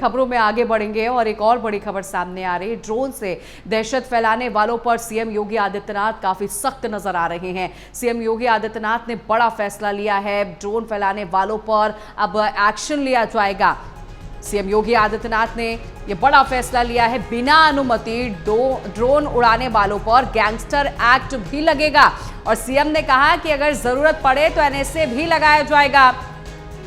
खबरों में आगे बढ़ेंगे और एक और बड़ी खबर सामने आ रही है। ड्रोन से दहशत फैलाने वालों पर सीएम योगी आदित्यनाथ काफी सख्त नजर आ रहे हैं। सीएम योगी आदित्यनाथ ने बड़ा फैसला लिया है, ड्रोन फैलाने वालों पर अब एक्शन लिया जाएगा। सीएम योगी आदित्यनाथ ने यह बड़ा फैसला लिया है, बिना अनुमति ड्रोन उड़ाने वालों पर गैंगस्टर एक्ट भी लगेगा और सीएम ने कहा कि अगर जरूरत पड़े तो एनएसए भी लगाया जाएगा।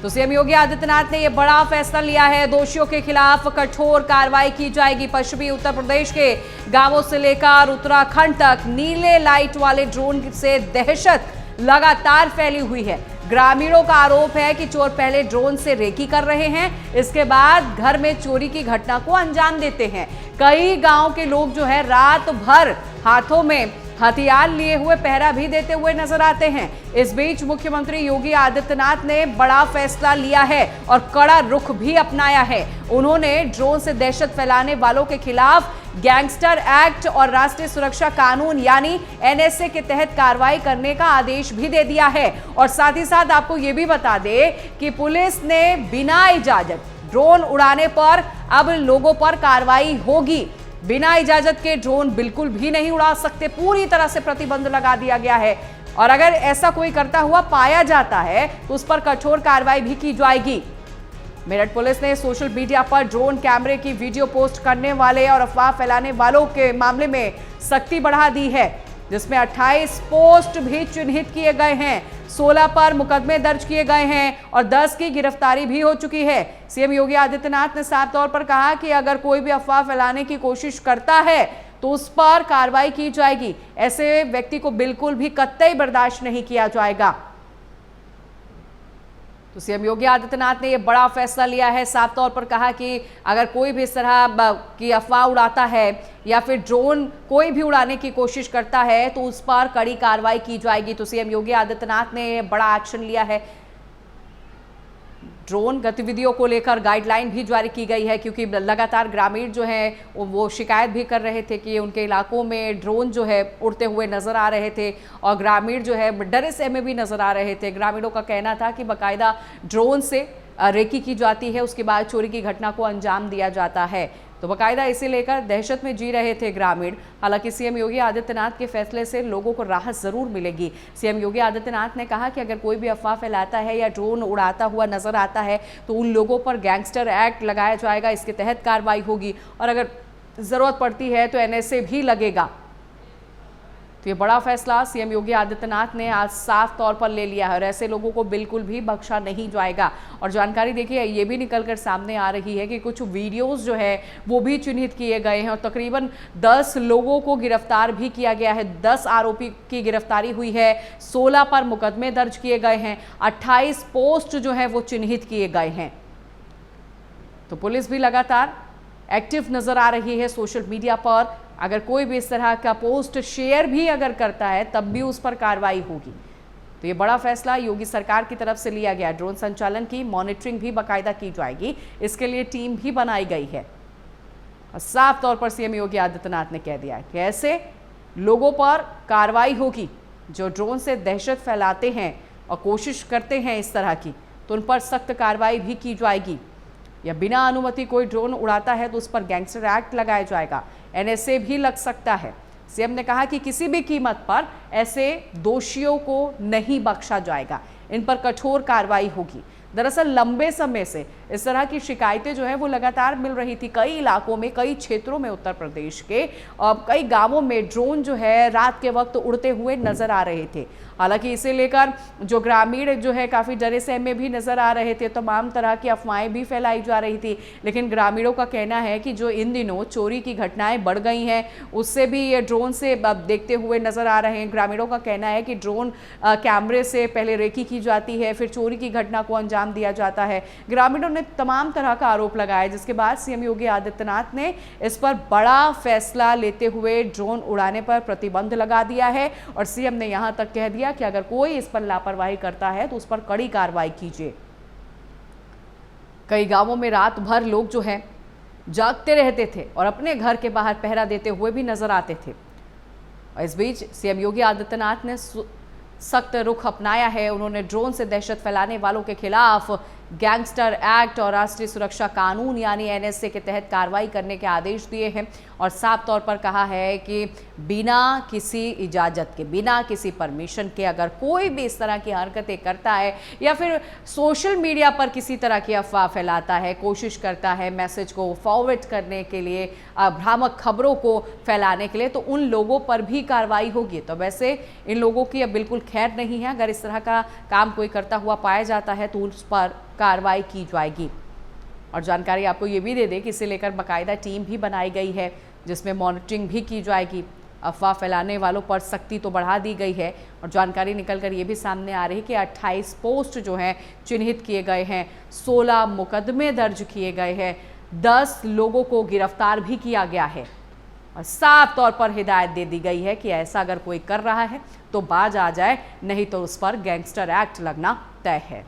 तो सीएम योगी आदित्यनाथ ने यह बड़ा फैसला लिया है, दोषियों के खिलाफ कठोर कार्रवाई की जाएगी। पश्चिमी उत्तर प्रदेश के गांवों से लेकर उत्तराखंड तक नीले लाइट वाले ड्रोन से दहशत लगातार फैली हुई है। ग्रामीणों का आरोप है कि चोर पहले ड्रोन से रेकी कर रहे हैं, इसके बाद घर में चोरी की घटना को अंजाम देते हैं। कई गांव के लोग जो है रात भर हाथों में हथियार लिए हुए पहरा भी देते हुए नजर आते हैं। इस बीच मुख्यमंत्री योगी आदित्यनाथ ने बड़ा फैसला लिया है और कड़ा रुख भी अपनाया है। उन्होंने ड्रोन से दहशत फैलाने वालों के खिलाफ गैंगस्टर एक्ट और राष्ट्रीय सुरक्षा कानून यानी एनएसए के तहत कार्रवाई करने का आदेश भी दे दिया है। और साथ ही साथ आपको यह भी बता दें कि पुलिस ने बिना इजाजत ड्रोन उड़ाने पर अब लोगों पर कार्रवाई होगी। बिना इजाजत के ड्रोन बिल्कुल भी नहीं उड़ा सकते, पूरी तरह से प्रतिबंध लगा दिया गया है और अगर ऐसा कोई करता हुआ पाया जाता है तो उस पर कठोर कार्रवाई भी की जाएगी। मेरठ पुलिस ने सोशल मीडिया पर ड्रोन कैमरे की वीडियो पोस्ट करने वाले और अफवाह फैलाने वालों के मामले में सख्ती बढ़ा दी है, जिसमें 28 पोस्ट भी चिन्हित किए गए हैं, 16 पर मुकदमे दर्ज किए गए हैं और 10 की गिरफ्तारी भी हो चुकी है। सीएम योगी आदित्यनाथ ने साफ तौर पर कहा कि अगर कोई भी अफवाह फैलाने की कोशिश करता है तो उस पर कार्रवाई की जाएगी। ऐसे व्यक्ति को बिल्कुल भी कतई बर्दाश्त नहीं किया जाएगा। तो सीएम योगी आदित्यनाथ ने यह बड़ा फैसला लिया है, साफ तौर पर कहा कि अगर कोई भी इस तरह की अफवाह उड़ाता है या फिर ड्रोन कोई भी उड़ाने की कोशिश करता है तो उस पर कड़ी कार्रवाई की जाएगी। तो सीएम योगी आदित्यनाथ ने बड़ा एक्शन लिया है। ड्रोन गतिविधियों को लेकर गाइडलाइन भी जारी की गई है, क्योंकि लगातार ग्रामीण जो हैं वो शिकायत भी कर रहे थे कि उनके इलाकों में ड्रोन जो है उड़ते हुए नज़र आ रहे थे और ग्रामीण जो है डरे सहमे भी नज़र आ रहे थे। ग्रामीणों का कहना था कि बाकायदा ड्रोन से रेकी की जाती है, उसके बाद चोरी की घटना को अंजाम दिया जाता है। तो बाकायदा इसे लेकर दहशत में जी रहे थे ग्रामीण। हालांकि सीएम योगी आदित्यनाथ के फैसले से लोगों को राहत जरूर मिलेगी। सीएम योगी आदित्यनाथ ने कहा कि अगर कोई भी अफवाह फैलाता है या ड्रोन उड़ाता हुआ नजर आता है तो उन लोगों पर गैंगस्टर एक्ट लगाया जाएगा, इसके तहत कार्रवाई होगी और अगर जरूरत पड़ती है तो एनएसए भी लगेगा। तो ये बड़ा फैसला सीएम योगी आदित्यनाथ ने आज साफ तौर पर ले लिया है और ऐसे लोगों को बिल्कुल भी बख्शा नहीं जाएगा। और जानकारी देखिए ये भी निकलकर सामने आ रही है कि कुछ वीडियोस जो है वो भी चिन्हित किए गए हैं और तकरीबन 10 लोगों को गिरफ्तार भी किया गया है। 10 आरोपी की गिरफ्तारी हुई है, 16 पर मुकदमे दर्ज किए गए हैं, 28 पोस्ट जो है वो चिन्हित किए गए हैं। तो पुलिस भी लगातार एक्टिव नजर आ रही है सोशल मीडिया पर। अगर कोई भी इस तरह का पोस्ट शेयर भी अगर करता है तब भी उस पर कार्रवाई होगी। तो ये बड़ा फैसला योगी सरकार की तरफ से लिया गया। ड्रोन संचालन की मॉनिटरिंग भी बाकायदा की जाएगी, इसके लिए टीम भी बनाई गई है। और साफ तौर पर सीएम योगी आदित्यनाथ ने कह दिया कि ऐसे लोगों पर कार्रवाई होगी जो ड्रोन से दहशत फैलाते हैं और कोशिश करते हैं इस तरह की, तो उन पर सख्त कार्रवाई भी की जाएगी। या बिना अनुमति कोई ड्रोन उड़ाता है तो उस पर गैंगस्टर एक्ट लगाया जाएगा, एनएसए भी लग सकता है। सीएम ने कहा कि किसी भी कीमत पर ऐसे दोषियों को नहीं बख्शा जाएगा, इन पर कठोर कार्रवाई होगी। दरअसल लंबे समय से इस तरह की शिकायतें जो है वो लगातार मिल रही थी। कई इलाकों में, कई क्षेत्रों में उत्तर प्रदेश के कई गांवों में ड्रोन जो है रात के वक्त उड़ते हुए नजर आ रहे थे। हालांकि इसे लेकर जो ग्रामीण जो है काफ़ी डरे सहमे भी नजर आ रहे थे, तमाम तरह की अफवाहें भी फैलाई जा रही थी। लेकिन ग्रामीणों का कहना है कि जो इन दिनों चोरी की घटनाएं बढ़ गई हैं उससे भी ये ड्रोन से देखते हुए नजर आ रहे हैं। ग्रामीणों का कहना है कि ड्रोन कैमरे से पहले रेकी की जाती है, फिर चोरी की घटना को अंजाम दिया जाता है। ग्रामीणों ने तमाम तरह का आरोप लगाया, जिसके बाद सीएम योगी आदित्यनाथ ने इस पर बड़ा फैसला लेते हुए ड्रोन उड़ाने पर प्रतिबंध लगा दिया है। और सीएम ने यहां तक कह दिया कि अगर कोई इस पर लापरवाही करता है तो उस पर कड़ी कार्रवाई कीजिए। कई गांवों में रात भर लोग जो है जागते रहते थे और अपने घर के बाहर पहरा देते हुए भी नजर आते थे। और इस बीच सीएम योगी आदित्यनाथ ने सख्त रुख अपनाया है। उन्होंने ड्रोन से दहशत फैलाने वालों के खिलाफ गैंगस्टर एक्ट और राष्ट्रीय सुरक्षा कानून यानी एनएसए के तहत कार्रवाई करने के आदेश दिए हैं और साफ तौर पर कहा है कि बिना किसी इजाज़त के, बिना किसी परमिशन के अगर कोई भी इस तरह की हरकतें करता है या फिर सोशल मीडिया पर किसी तरह की अफवाह फैलाता है, कोशिश करता है मैसेज को फॉरवर्ड करने के लिए, भ्रामक खबरों को फैलाने के लिए, तो उन लोगों पर भी कार्रवाई होगी। तो वैसे इन लोगों की अब बिल्कुल खैर नहीं है। अगर इस तरह का काम कोई करता हुआ पाया जाता है तो उस पर कार्रवाई की जाएगी। और जानकारी आपको ये भी दे दें कि इसे लेकर बाकायदा टीम भी बनाई गई है जिसमें मॉनिटरिंग भी की जाएगी। अफवाह फैलाने वालों पर सख्ती तो बढ़ा दी गई है और जानकारी निकलकर ये भी सामने आ रही है कि 28 पोस्ट जो हैं चिन्हित किए गए हैं, 16 मुकदमे दर्ज किए गए हैं, 10 लोगों को गिरफ्तार भी किया गया है और साफ तौर पर हिदायत दे दी गई है कि ऐसा अगर कोई कर रहा है तो बाज आ जाए, नहीं तो उस पर गैंगस्टर एक्ट लगना तय है।